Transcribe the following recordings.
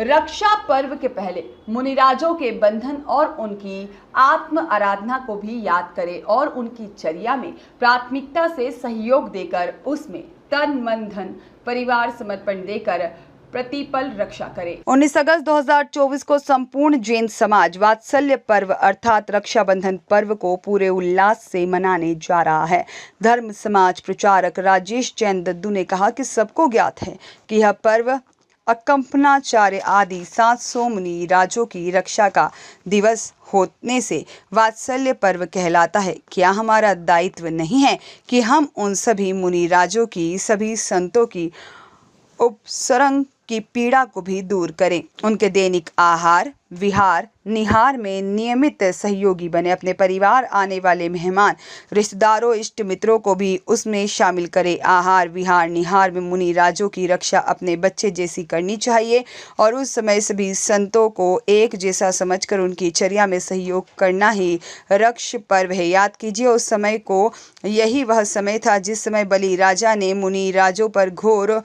रक्षा पर्व के पहले मुनिराजों के बंधन और उनकी आत्म आराधना को भी याद करें और उनकी चर्या में प्राथमिकता से सहयोग देकर उसमें तन मन धन परिवार समर्पण देकर प्रतिपल रक्षा करें। 19 अगस्त 2024 को संपूर्ण जैन समाज वात्सल्य पर्व अर्थात रक्षाबंधन पर्व को पूरे उल्लास से मनाने जा रहा है। धर्म समाज प्रचारक राजेश जैन दद्दू ने कहा कि सबको ज्ञात है कि यह पर्व अकंपनाचार्य आदि 700 मुनि राजों की रक्षा का दिवस होने से वात्सल्य पर्व कहलाता है। क्या हमारा दायित्व नहीं है कि हम उन सभी मुनि राजों की, सभी संतों की उपसर्ग की पीड़ा को भी दूर करें, उनके दैनिक आहार विहार निहार में नियमित सहयोगी बने, अपने परिवार आने वाले मेहमान रिश्तेदारों इष्ट मित्रों को भी उसमें शामिल करें। आहार विहार निहार में मुनि राजों की रक्षा अपने बच्चे जैसी करनी चाहिए और उस समय सभी संतों को एक जैसा समझकर उनकी चर्या में सहयोग करना ही रक्ष पर्व है। याद कीजिए, उस समय को यही वह समय था जिस समय बलि राजा ने मुनि राजों पर घोर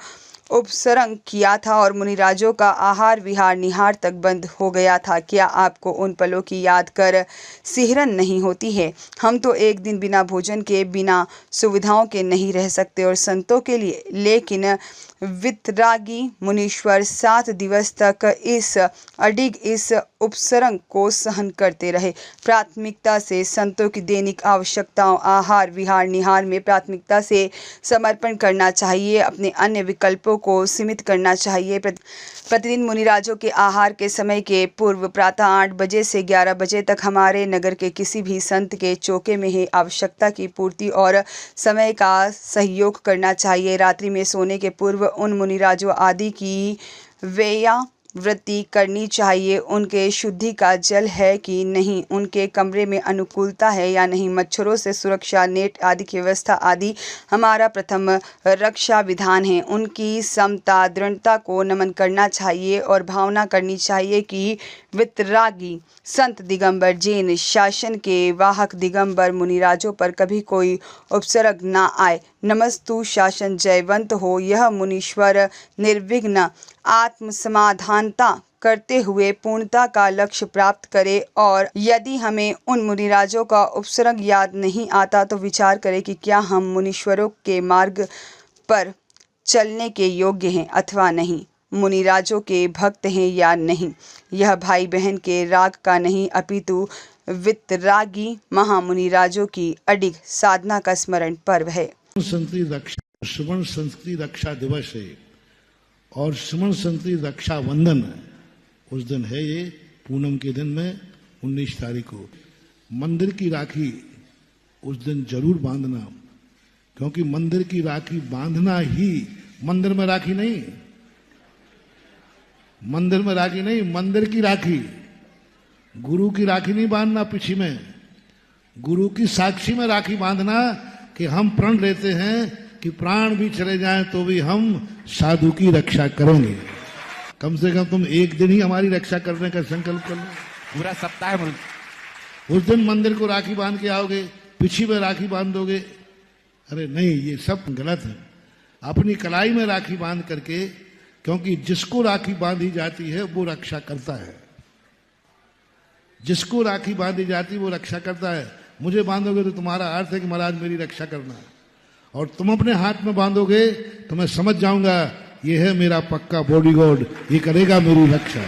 उपसर्ग किया था और मुनिराजों का आहार विहार निहार तक बंद हो गया था। क्या आपको उन पलों की याद कर सिहरन नहीं होती है? हम तो एक दिन बिना भोजन के, बिना सुविधाओं के नहीं रह सकते और संतों के लिए, लेकिन वितरागी मुनीश्वर 7 दिवस तक इस अडिग इस उपसर्ग को सहन करते रहे। प्राथमिकता से संतों की दैनिक आवश्यकताओं आहार विहार निहार में प्राथमिकता से समर्पण करना चाहिए। अपने अन्य विकल्पों को सीमित करना चाहिए। प्रतिदिन मुनिराजों के आहार के समय के पूर्व प्रातः 8 बजे से 11 बजे तक हमारे नगर के किसी भी संत के चौके में है आवश्यकता की पूर्ति और समय का सहयोग करना चाहिए। रात्रि में सोने के पूर्व उन मुनिराजों आदि की व्यावृत्ति करनी चाहिए। उनके शुद्धि का जल है कि नहीं, उनके कमरे में अनुकूलता है या नहीं, मच्छरों से सुरक्षा नेट आदि की व्यवस्था आदि हमारा प्रथम रक्षा विधान है। उनकी समता दृढ़ता को नमन करना चाहिए और भावना करनी चाहिए कि वितरागी संत दिगंबर जैन शासन के वाहक दिगंबर मुनिराजों पर कभी कोई उपसर्ग ना आए। नमस्तु शासन जयवंत हो। यह मुनीश्वर निर्विघ्न आत्मसमाधानता करते हुए पूर्णता का लक्ष्य प्राप्त करे और यदि हमें उन मुनिराजों का उपसर्ग याद नहीं आता तो विचार करें कि क्या हम मुनीश्वरों के मार्ग पर चलने के योग्य हैं अथवा नहीं, मुनिराजों के भक्त हैं या नहीं। यह भाई बहन के राग का नहीं अपितु वितरागी महामुनिराजों की अडिग साधना का स्मरण पर्व है। सुमन संस्कृति रक्षा दिवस है और सुमन संस्कृति रक्षा बंधन उस दिन है। ये पूनम के दिन में 19 तारीख को मंदिर की राखी उस दिन जरूर बांधना, क्योंकि मंदिर की राखी बांधना ही, मंदिर में राखी नहीं, मंदिर में राखी नहीं, मंदिर की राखी, गुरु की राखी नहीं बांधना पीछे में, गुरु की साक्षी में राखी बांधना कि हम प्रण लेते हैं कि प्राण भी चले जाएं तो भी हम साधु की रक्षा करेंगे। कम से कम तुम एक दिन ही हमारी रक्षा करने का संकल्प कर लो। पूरा सप्ताह उस दिन मंदिर को राखी बांध के आओगे, पीछे में राखी बांध दोगे, अरे नहीं, ये सब गलत है। अपनी कलाई में राखी बांध करके, क्योंकि जिसको राखी बांधी जाती है वो रक्षा करता है, जिसको राखी बांधी जाती है वो रक्षा करता है। मुझे बांधोगे तो तुम्हारा अर्थ है कि महाराज मेरी रक्षा करना, और तुम अपने हाथ में बांधोगे तो मैं समझ जाऊंगा ये है मेरा पक्का बॉडीगार्ड, ये करेगा मेरी रक्षा।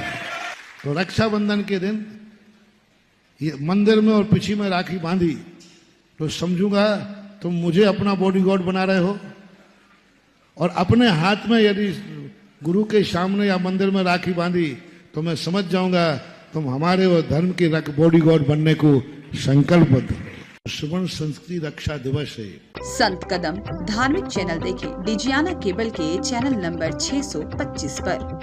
तो रक्षाबंधन के दिन ये मंदिर में और पीछे में राखी बांधी तो समझूंगा तुम मुझे अपना बॉडीगार्ड बना रहे हो, और अपने हाथ में यदि गुरु के सामने या मंदिर में राखी बांधी तो मैं समझ जाऊंगा तुम हमारे वो धर्म के बॉडीगार्ड बनने को संकल्पबद्ध हो। सुमन संस्कृति रक्षा दिवस है। संत कदम धार्मिक चैनल देखें डिजियाना केबल के चैनल नंबर 625 पर।